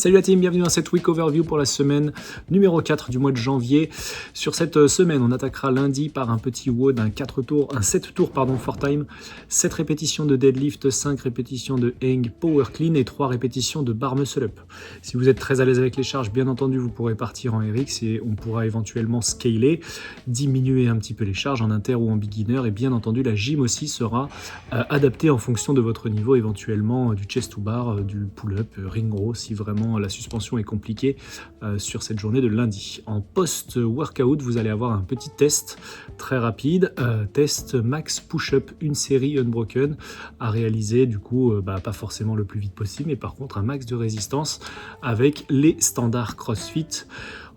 Salut la team, bienvenue dans cette week overview pour la semaine numéro 4 du mois de janvier. Sur cette semaine, on attaquera lundi par un petit WOD, un 7 tours for time, 7 répétitions de deadlift, 5 répétitions de hang power clean et 3 répétitions de bar muscle up. Si vous êtes très à l'aise avec les charges, bien entendu, vous pourrez partir en RX et on pourra éventuellement scaler, diminuer un petit peu les charges en inter ou en beginner, et bien entendu la gym aussi sera adaptée en fonction de votre niveau, éventuellement du chest to bar, du pull-up, ring row si vraiment la suspension est compliquée sur cette journée de lundi. En post-workout, vous allez avoir un petit test très rapide, test max push-up, une série unbroken à réaliser, du coup pas forcément le plus vite possible, mais par contre un max de résistance avec les standards CrossFit.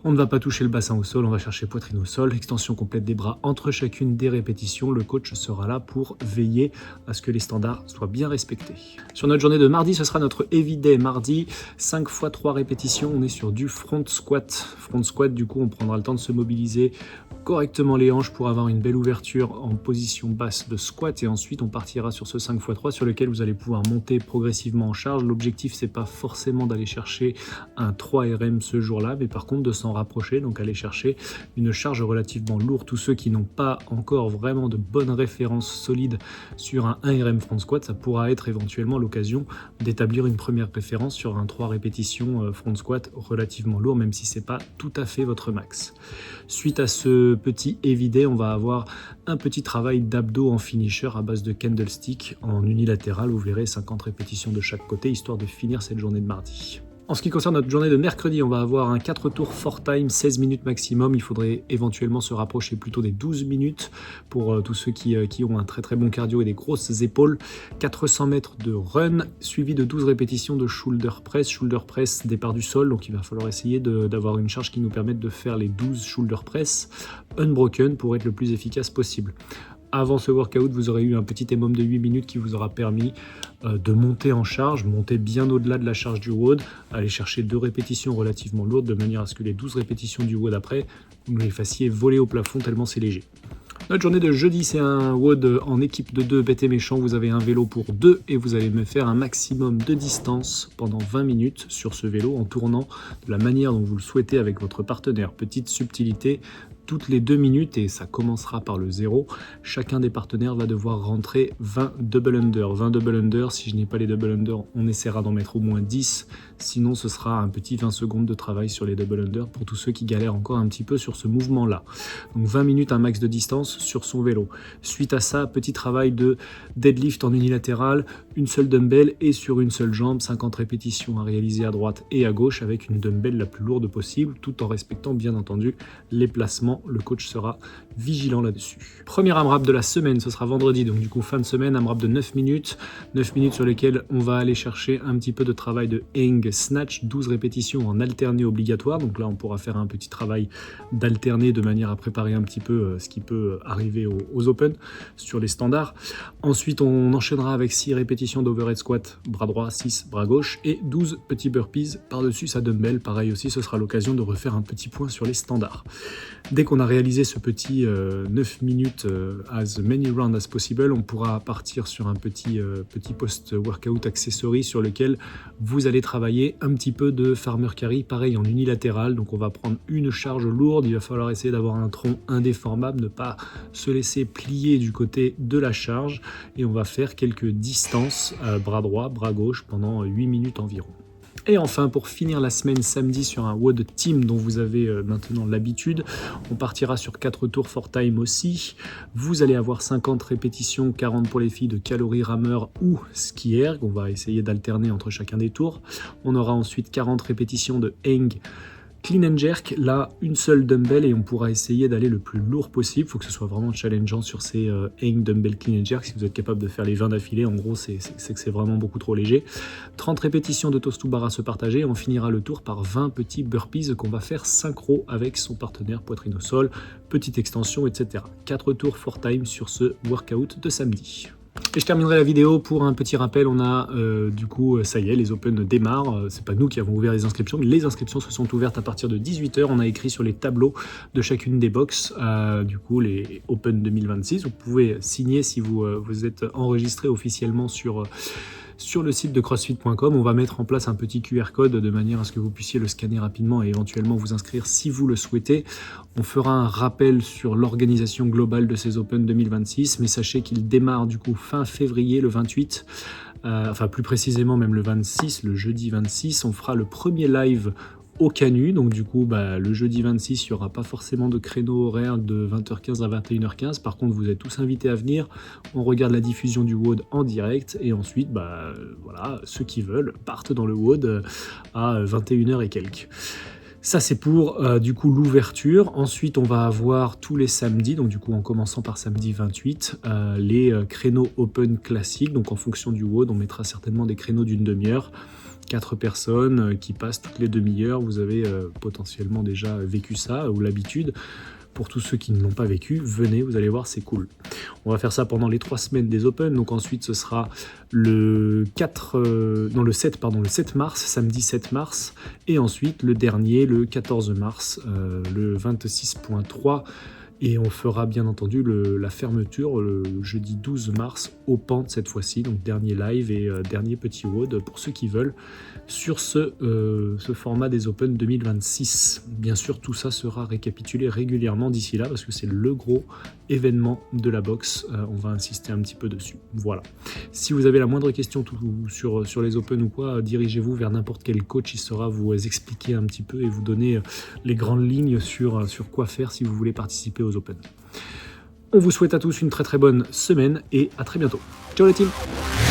On ne va pas toucher le bassin au sol, on va chercher poitrine au sol, extension complète des bras entre chacune des répétitions. Le coach sera là pour veiller à ce que les standards soient bien respectés. Sur notre journée de mardi, ce sera notre heavy day mardi, 5 x 3 répétitions, on est sur du front squat. Front squat, du coup, on prendra le temps de se mobiliser correctement les hanches pour avoir une belle ouverture en position basse de squat, et ensuite on partira sur ce 5 x 3 sur lequel vous allez pouvoir monter progressivement en charge. L'objectif, c'est pas forcément d'aller chercher un 3 RM ce jour-là, mais par contre de s'en rapprocher, donc aller chercher une charge relativement lourde. Tous ceux qui n'ont pas encore vraiment de bonnes références solides sur un 1 RM front squat, ça pourra être éventuellement l'occasion d'établir une première référence sur un 3 répétitions front squat relativement lourd, même si c'est pas tout à fait votre max. Suite à ce petit heavy day, on va avoir un petit travail d'abdos en finisher à base de candlestick en unilatéral, vous verrez 50 répétitions de chaque côté, histoire de finir cette journée de mardi. En ce qui concerne notre journée de mercredi, on va avoir un 4 tours for time, 16 minutes maximum. Il faudrait éventuellement se rapprocher plutôt des 12 minutes pour tous ceux qui ont un très bon cardio et des grosses épaules. 400 mètres de run, suivi de 12 répétitions de shoulder press, départ du sol. Donc il va falloir essayer d'avoir une charge qui nous permette de faire les 12 shoulder press unbroken pour être le plus efficace possible. Avant ce workout, vous aurez eu un petit EMOM de 8 minutes qui vous aura permis de monter en charge, monter bien au-delà de la charge du WOD, aller chercher 2 répétitions relativement lourdes de manière à ce que les 12 répétitions du WOD après, vous les fassiez voler au plafond tellement c'est léger. Notre journée de jeudi, c'est un WOD en équipe de 2, bête et méchant. Vous avez un vélo pour 2 et vous allez me faire un maximum de distance pendant 20 minutes sur ce vélo en tournant de la manière dont vous le souhaitez avec votre partenaire. Petite subtilité, toutes les 2 minutes, et ça commencera par le 0, chacun des partenaires va devoir rentrer 20 double under. 20 double under, si je n'ai pas les double under, on essaiera d'en mettre au moins 10, sinon ce sera un petit 20 secondes de travail sur les double under pour tous ceux qui galèrent encore un petit peu sur ce mouvement-là. Donc 20 minutes, un max de distance sur son vélo. Suite à ça, petit travail de deadlift en unilatéral, une seule dumbbell et sur une seule jambe, 50 répétitions à réaliser à droite et à gauche avec une dumbbell la plus lourde possible, tout en respectant bien entendu les placements. Le coach sera vigilant là-dessus. Premier AMRAP de la semaine, ce sera vendredi, donc du coup fin de semaine, AMRAP de 9 minutes sur lesquelles on va aller chercher un petit peu de travail de hang snatch, 12 répétitions en alterné obligatoire, donc là on pourra faire un petit travail d'alterné de manière à préparer un petit peu ce qui peut arriver aux open sur les standards. Ensuite on enchaînera avec 6 répétitions d'overhead squat, bras droit, 6 bras gauche et 12 petits burpees par-dessus sa dumbbell. Pareil aussi, ce sera l'occasion de refaire un petit point sur les standards. Dès qu'on a réalisé ce petit 9 minutes as many rounds as possible, on pourra partir sur un petit post-workout accessory sur lequel vous allez travailler un petit peu de farmer carry, pareil en unilatéral. Donc on va prendre une charge lourde, il va falloir essayer d'avoir un tronc indéformable, ne pas se laisser plier du côté de la charge, et on va faire quelques distances bras droit, bras gauche pendant 8 minutes environ. Et enfin, pour finir la semaine samedi sur un WOD team dont vous avez maintenant l'habitude, on partira sur 4 tours for time aussi. Vous allez avoir 50 répétitions, 40 pour les filles de calories rameur ou ski erg. On va essayer d'alterner entre chacun des tours. On aura ensuite 40 répétitions de hang clean and jerk, là une seule dumbbell, et on pourra essayer d'aller le plus lourd possible. Il faut que ce soit vraiment challengeant sur ces hang dumbbell clean and jerk. Si vous êtes capable de faire les 20 d'affilée, en gros c'est que c'est vraiment beaucoup trop léger. 30 répétitions de toast to bar à se partager, et on finira le tour par 20 petits burpees qu'on va faire synchro avec son partenaire, poitrine au sol, petite extension, etc. 4 tours for time sur ce workout de samedi. Et je terminerai la vidéo pour un petit rappel. On a du coup, ça y est, les Open démarrent. C'est pas nous qui avons ouvert les inscriptions, mais les inscriptions se sont ouvertes à partir de 18 h. On a écrit sur les tableaux de chacune des box, du coup, les Open 2026. Vous pouvez signer si vous êtes enregistré officiellement sur sur le site de crossfit.com. On va mettre en place un petit QR code de manière à ce que vous puissiez le scanner rapidement et éventuellement vous inscrire si vous le souhaitez. On fera un rappel sur l'organisation globale de ces Open 2026, mais sachez qu'il démarre du coup fin février, le 28. Enfin plus précisément même le 26, le jeudi 26. On fera le premier live au Canu, donc du coup le jeudi 26 il n'y aura pas forcément de créneau horaire de 20h15 à 21h15, par contre vous êtes tous invités à venir, on regarde la diffusion du WOD en direct et ensuite voilà, ceux qui veulent partent dans le WOD à 21h et quelques. Ça c'est pour du coup l'ouverture. Ensuite on va avoir tous les samedis, donc du coup en commençant par samedi 28, les créneaux open classiques, donc en fonction du WOD on mettra certainement des créneaux d'une demi-heure. 4 personnes qui passent toutes les demi-heures, vous avez potentiellement déjà vécu ça ou l'habitude. Pour tous ceux qui ne l'ont pas vécu, venez, vous allez voir, c'est cool. On va faire ça pendant les 3 semaines des Open, donc ensuite ce sera le 7 mars, samedi 7 mars, et ensuite le dernier, le 14 mars, le 26.3, et on fera bien entendu la fermeture le jeudi 12 mars au Pente cette fois-ci, donc dernier live et dernier petit WOD pour ceux qui veulent sur ce format des Open 2026. Bien sûr, tout ça sera récapitulé régulièrement d'ici là parce que c'est le gros événement de la boxe. On va insister un petit peu dessus. Voilà. Si vous avez la moindre question sur les Open ou quoi, dirigez-vous vers n'importe quel coach. Il saura vous expliquer un petit peu et vous donner les grandes lignes sur quoi faire si vous voulez participer aux Open. On vous souhaite à tous une très très bonne semaine et à très bientôt. Ciao les teams!